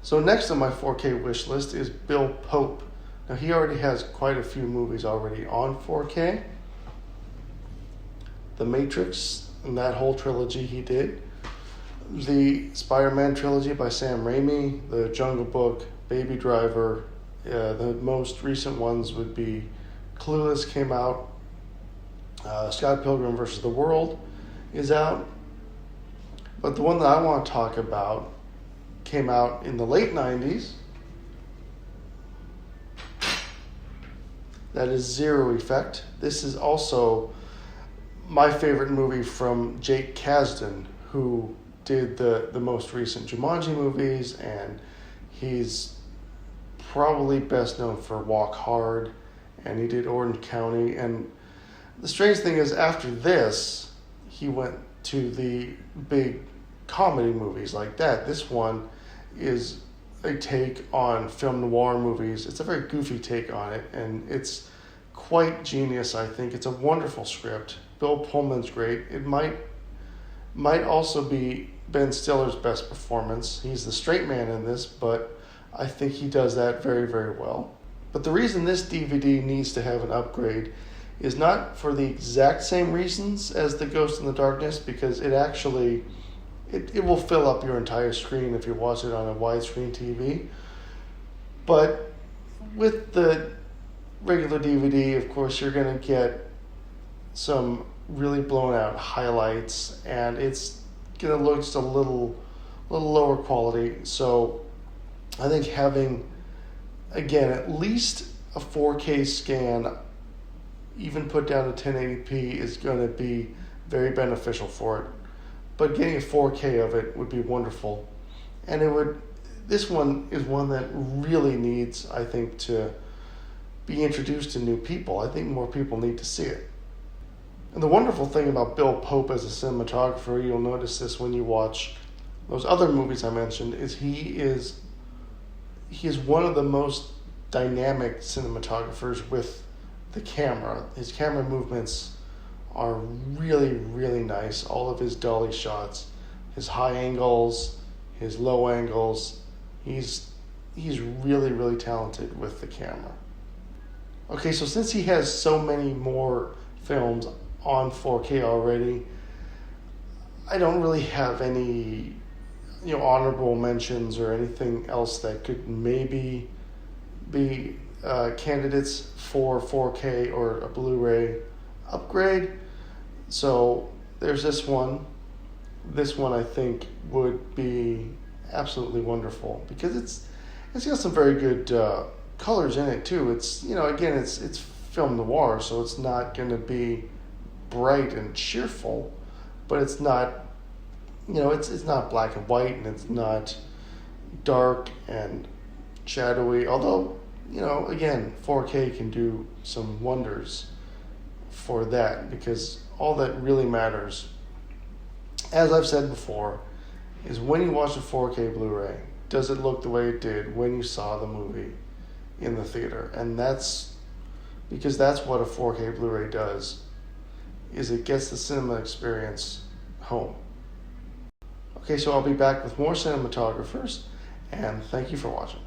So next on my 4K wish list is Bill Pope. Now he already has quite a few movies already on 4K. The Matrix and that whole trilogy he did. The Spider-Man trilogy by Sam Raimi, The Jungle Book, Baby Driver. The most recent ones would be Clueless came out. Scott Pilgrim vs. the World is out. But the one that I want to talk about came out in the late 90s. That is Zero Effect. This is also my favorite movie from Jake Kasdan, who did the most recent Jumanji movies, and he's probably best known for Walk Hard, and he did Orange County. And the strange thing is, after this, he went to the big comedy movies like that. This one is a take on film noir movies. It's a very goofy take on it, and it's quite genius, I think. It's a wonderful script. Bill Pullman's great. It might also be Ben Stiller's best performance. He's the straight man in this, but I think he does that very, very well. But the reason this DVD needs to have an upgrade is not for the exact same reasons as The Ghost in the Darkness, because it actually it will fill up your entire screen if you watch it on a widescreen TV. But with the regular DVD, of course, you're going to get some really blown out highlights, and it's going to look just a little lower quality. So I think having, again, at least a 4K scan, even put down to 1080p, is going to be very beneficial for it. But getting a 4K of it would be wonderful. And this one is one that really needs, I think, to be introduced to new people. I think more people need to see it. And the wonderful thing about Bill Pope as a cinematographer, you'll notice this when you watch those other movies I mentioned, is he is one of the most dynamic cinematographers with the camera. His camera movements are really, really nice. All of his dolly shots, his high angles, his low angles, he's really, really talented with the camera. Okay, so since he has so many more films on 4K already, I don't really have any honorable mentions or anything else that could maybe be candidates for 4K or a Blu-ray upgrade. So there's this one. This one I think would be absolutely wonderful because it's got some very good colors in it too. It's again it's film noir, so it's not going to be bright and cheerful, but it's not it's not black and white, and it's not dark and shadowy. Although again 4K can do some wonders for that, because all that really matters, as I've said before, is when you watch a 4K Blu-ray, does it look the way it did when you saw the movie in the theater? And that's because that's what a 4K Blu-ray does, is it gets the cinema experience home. Okay, so I'll be back with more cinematographers, and thank you for watching.